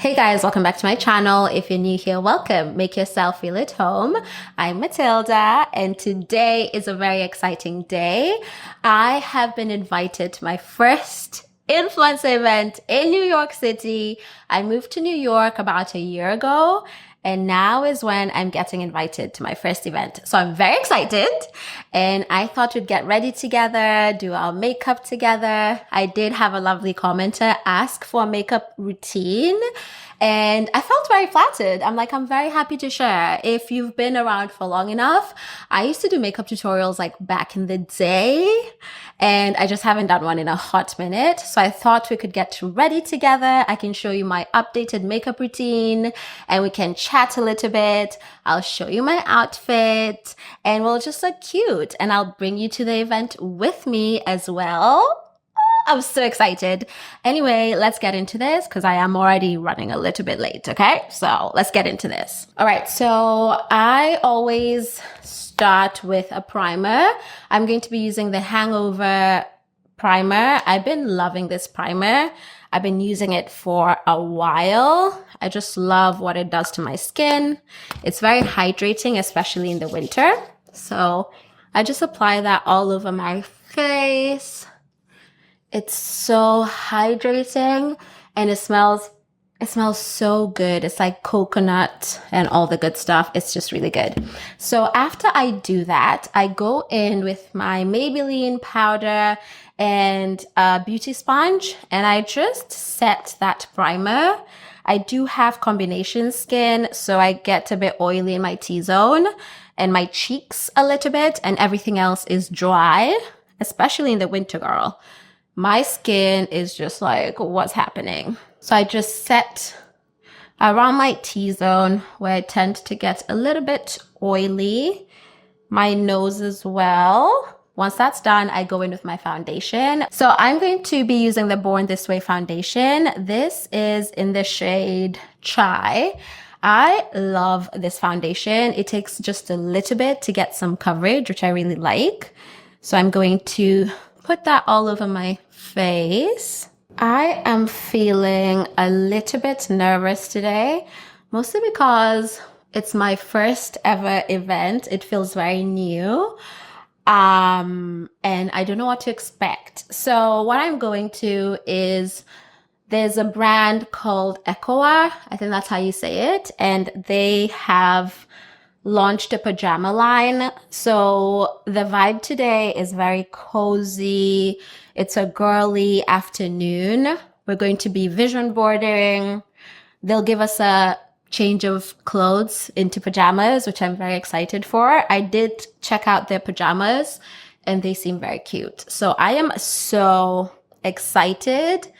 Hey guys, welcome back to my channel. If you're new here, welcome. Make yourself feel at home. I'm Matilda, and today is a very exciting day. I have been invited to my first influencer event in New York City. I moved to New York about a year ago, and now is when I'm getting invited to my first event. So I'm very excited, and I thought we'd get ready together, do our makeup together. I did have a lovely commenter ask for a makeup routine, and I felt very flattered. I'm very happy to share. If you've been around for long enough, I used to do makeup tutorials like back in the day, and I just haven't done one in a hot minute. So I thought we could get ready together. I can show you my updated makeup routine and we can chat a little bit. I'll show you my outfit and we'll just look cute, and I'll bring you to the event with me as well. I'm so excited. Anyway, let's get into this because I am already running a little bit late, okay? So let's get into this. All right, so I always start with a primer. I'm going to be using the Hangover primer. I've been loving this primer. I've been using it for a while. I just love what it does to my skin. It's very hydrating, especially in the winter. So I just apply that all over my face. It's so hydrating and it smells so good. It's like coconut and all the good stuff. It's just really good. So after I do that, I go in with my Maybelline powder and a beauty sponge, and I just set that primer. I do have combination skin, so I get a bit oily in my T-zone and my cheeks a little bit, and everything else is dry, especially in the winter, girl. My skin is just like, what's happening? So I just set around my T-zone where I tend to get a little bit oily. My nose as well. Once that's done, I go in with my foundation. So I'm going to be using the Born This Way foundation. This is in the shade Chai. I love this foundation. It takes just a little bit to get some coverage, which I really like. So I'm going to put that all over my face. I am feeling a little bit nervous today, mostly because it's my first ever event. It feels very new. And I don't know what to expect. So what I'm going to is, there's a brand called Ekouaer. I think that's how you say it. And they have launched a pajama line. So the vibe today is very cozy. It's a girly afternoon. We're going to be vision boarding. They'll give us a change of clothes into pajamas, which I'm very excited for. I did check out their pajamas and they seem very cute. So I am so excited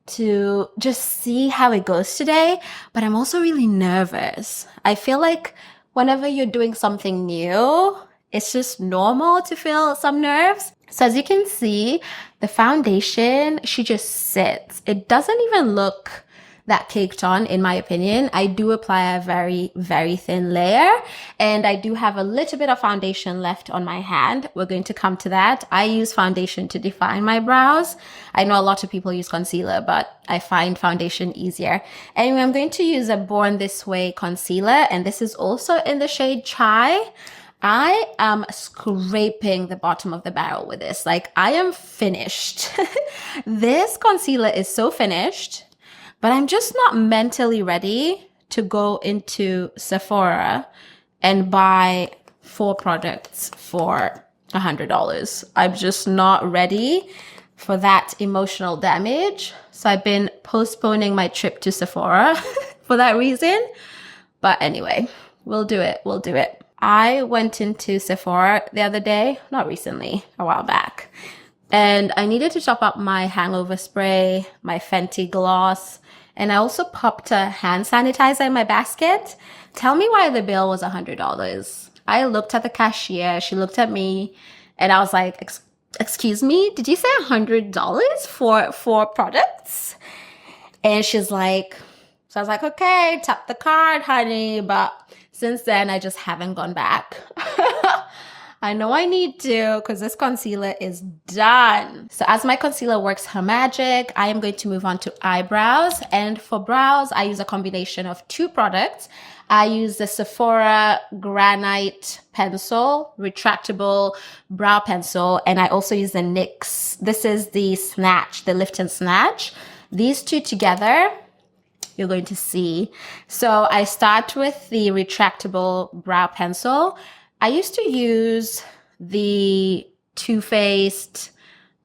to just see how it goes today, but I'm also really nervous. I feel like whenever you're doing something new, it's just normal to feel some nerves. So as you can see, the foundation, she just sits. It doesn't even look that caked on, in my opinion. I do apply a very, very thin layer, and I do have a little bit of foundation left on my hand. We're going to come to that. I use foundation to define my brows. I know a lot of people use concealer, but I find foundation easier. Anyway, I'm going to use a Born This Way concealer, and this is also in the shade Chai. I am scraping the bottom of the barrel with this. Like, I am finished. This concealer is so finished, but I'm just not mentally ready to go into Sephora and buy 4 products for $100. I'm just not ready for that emotional damage. So I've been postponing my trip to Sephora for that reason. But anyway, we'll do it. We'll do it. I went into Sephora the other day, not recently, a while back, and I needed to top up my hangover spray, my Fenty gloss, and I also popped a hand sanitizer in my basket. Tell me why the bill was $100. I looked at the cashier, she looked at me, and I was like, excuse me, did you say $100 for 4 products? And she's like, so I was like, okay, tap the card, honey. But since then, I just haven't gone back. I know I need to because this concealer is done. So as my concealer works her magic, I am going to move on to eyebrows. And for brows, I use a combination of two products. I use the Sephora Granite Pencil, retractable brow pencil. And I also use the NYX. This is the Snatch, the Lift and Snatch. These two together, you're going to see. So I start with the retractable brow pencil. I used to use the Too Faced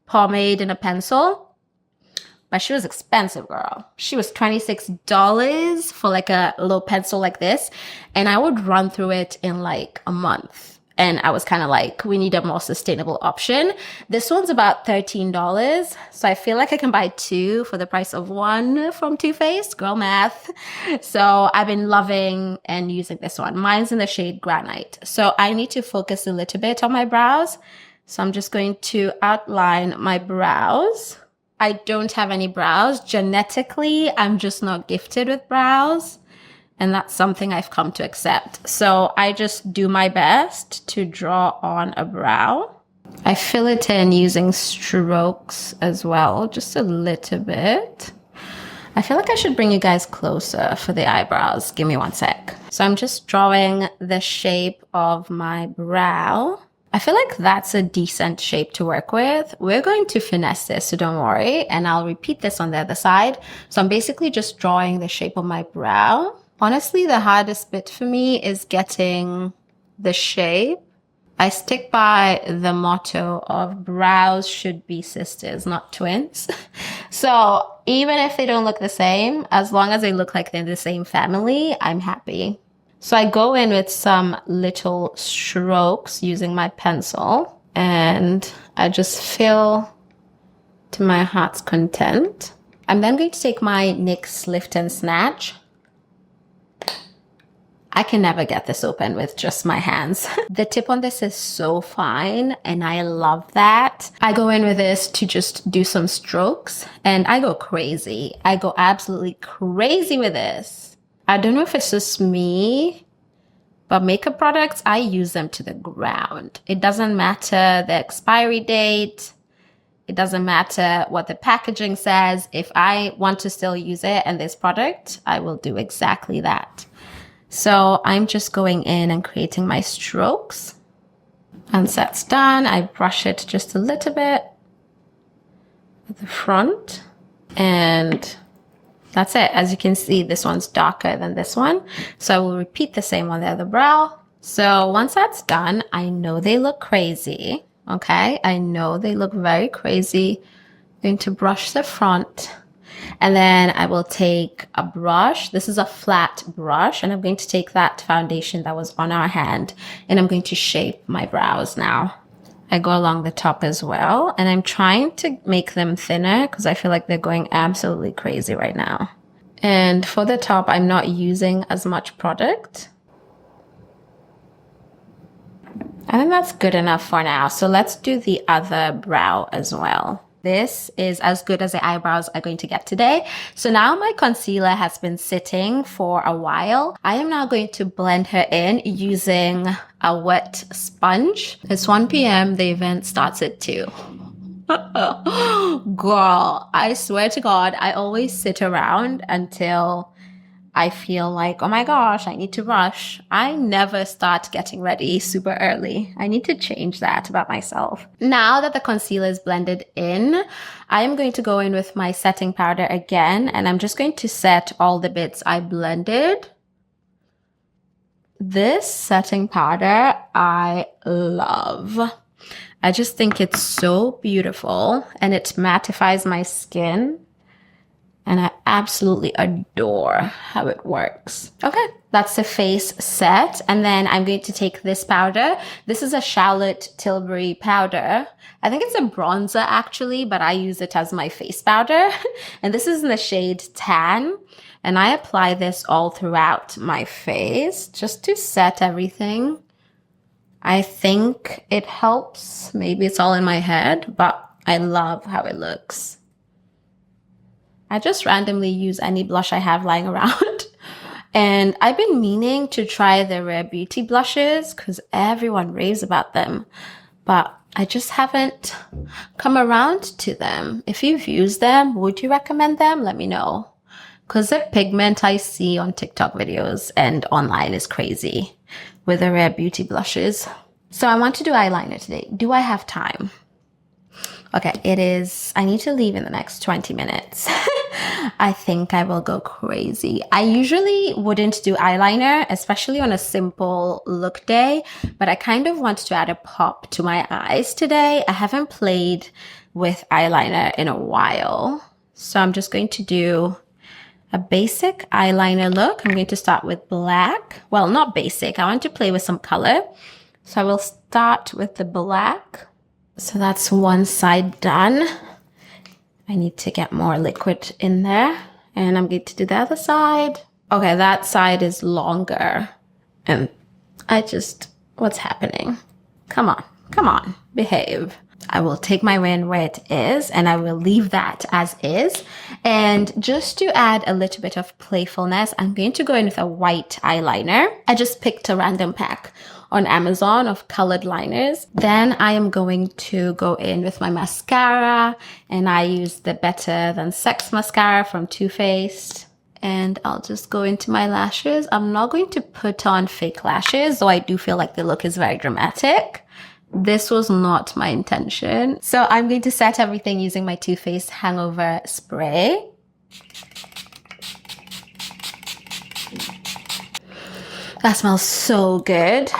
pomade in a pencil, but she was expensive, girl. She was $26 for like a little pencil like this. And I would run through it in like a month. And I was kind of like, we need a more sustainable option. This one's about $13. So I feel like I can buy two for the price of one from Too Faced. Girl math. So I've been loving and using this one. Mine's in the shade Granite. So I need to focus a little bit on my brows. So I'm just going to outline my brows. I don't have any brows. Genetically, I'm just not gifted with brows. And that's something I've come to accept. So I just do my best to draw on a brow. I fill it in using strokes as well, just a little bit. I feel like I should bring you guys closer for the eyebrows. Give me one sec. So I'm just drawing the shape of my brow. I feel like that's a decent shape to work with. We're going to finesse this, so don't worry. And I'll repeat this on the other side. So I'm basically just drawing the shape of my brow. Honestly, the hardest bit for me is getting the shape. I stick by the motto of brows should be sisters, not twins. So even if they don't look the same, as long as they look like they're the same family, I'm happy. So I go in with some little strokes using my pencil and I just fill to my heart's content. I'm then going to take my NYX Lift and Snatch. I can never get this open with just my hands. The tip on this is so fine and I love that. I go in with this to just do some strokes and I go crazy. I go absolutely crazy with this. I don't know if it's just me, but makeup products, I use them to the ground. It doesn't matter the expiry date. It doesn't matter what the packaging says. If I want to still use it and this product, I will do exactly that. So I'm just going in and creating my strokes. Once that's done, I brush it just a little bit at the front. And that's it. As you can see, this one's darker than this one. So I will repeat the same on the other brow. So once that's done, I know they look crazy. Okay, I know they look very crazy. I'm going to brush the front. And then I will take a brush. This is a flat brush. And I'm going to take that foundation that was on our hand. And I'm going to shape my brows now. I go along the top as well. And I'm trying to make them thinner because I feel like they're going absolutely crazy right now. And for the top, I'm not using as much product. I think that's good enough for now. So let's do the other brow as well. This is as good as the eyebrows are going to get today. So now my concealer has been sitting for a while. I am now going to blend her in using a wet sponge. It's 1 p.m. The event starts at 2. Girl, I swear to God, I always sit around until I feel like, oh my gosh, I need to rush. I never start getting ready super early. I need to change that about myself. Now that the concealer is blended in, I am going to go in with my setting powder again, and I'm just going to set all the bits I blended. This setting powder, I love. I just think it's so beautiful and it mattifies my skin. And I absolutely adore how it works. Okay, that's the face set. And then I'm going to take this powder. This is a Charlotte Tilbury powder. I think it's a bronzer actually, but I use it as my face powder. And this is in the shade Tan. And I apply this all throughout my face just to set everything. I think it helps. Maybe it's all in my head, but I love how it looks. I just randomly use any blush I have lying around. And I've been meaning to try the Rare Beauty blushes because everyone raves about them, but I just haven't come around to them. If you've used them, would you recommend them? Let me know. Because the pigment I see on TikTok videos and online is crazy with the Rare Beauty blushes. So I want to do eyeliner today. Do I have time? Okay, I need to leave in the next 20 minutes. I think I will go crazy. I usually wouldn't do eyeliner, especially on a simple look day, but I kind of want to add a pop to my eyes today. I haven't played with eyeliner in a while. So I'm just going to do a basic eyeliner look. I'm going to start with black. Well, not basic. I want to play with some color. So I will start with the black. So that's one side done. I need to get more liquid in there. And I'm going to do the other side. Okay, that side is longer. And what's happening? Come on, behave. I will take my wand where it is and I will leave that as is. And just to add a little bit of playfulness, I'm going to go in with a white eyeliner. I just picked a random pack on Amazon of colored liners. Then I am going to go in with my mascara, and I use the Better Than Sex mascara from Too Faced. And I'll just go into my lashes. I'm not going to put on fake lashes, though I do feel like the look is very dramatic. This was not my intention. So I'm going to set everything using my Too Faced Hangover Spray. That smells so good.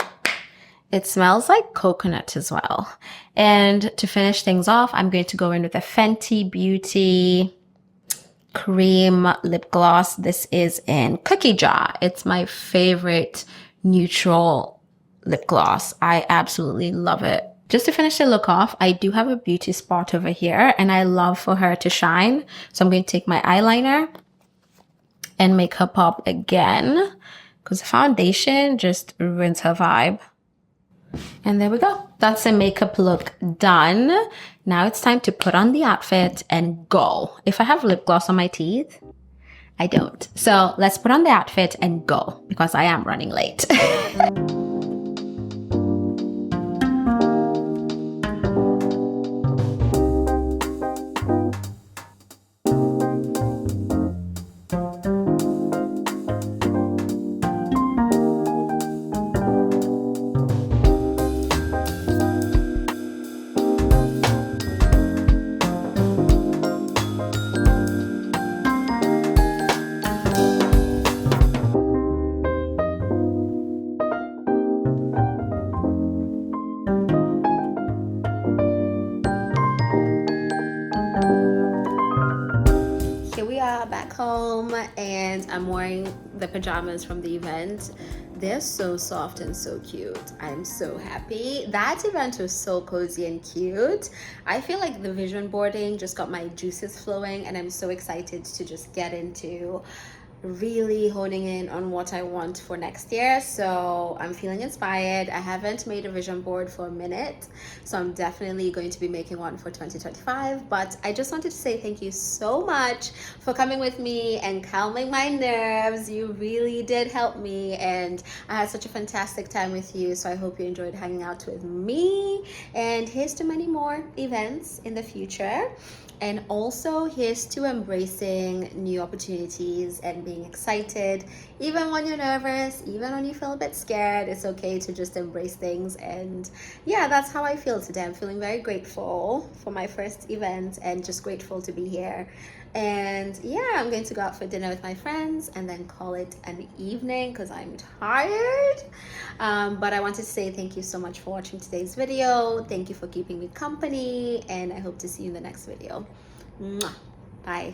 It smells like coconut as well. And to finish things off, I'm going to go in with a Fenty Beauty cream lip gloss. This is in Cookie Jar. It's my favorite neutral lip gloss. I absolutely love it. Just to finish the look off, I do have a beauty spot over here and I love for her to shine. So I'm going to take my eyeliner and make her pop again because the foundation just ruins her vibe. And there we go. That's the makeup look done. Now it's time to put on the outfit and go. If I have lip gloss on my teeth, I don't. So let's put on the outfit and go because I am running late. Back home and I'm wearing the pajamas from the event. They're so soft and so cute. I'm so happy. That event was so cozy and cute. I feel like the vision boarding just got my juices flowing and I'm so excited to just get into really honing in on what I want for next year. So I'm feeling inspired. I haven't made a vision board for a minute, so I'm definitely going to be making one for 2025. But I just wanted to say thank you so much for coming with me and calming my nerves. You really did help me and I had such a fantastic time with you. So I hope you enjoyed hanging out with me, and here's to many more events in the future. And also here's to embracing new opportunities and being excited. Even when you're nervous, even when you feel a bit scared, it's okay to just embrace things. And yeah, that's how I feel today. I'm feeling very grateful for my first event and just grateful to be here. And yeah, I'm going to go out for dinner with my friends and then call it an evening because I'm tired. But I wanted to say thank you so much for watching today's video. Thank you for keeping me company, and I hope to see you in the next video. Mwah. Bye.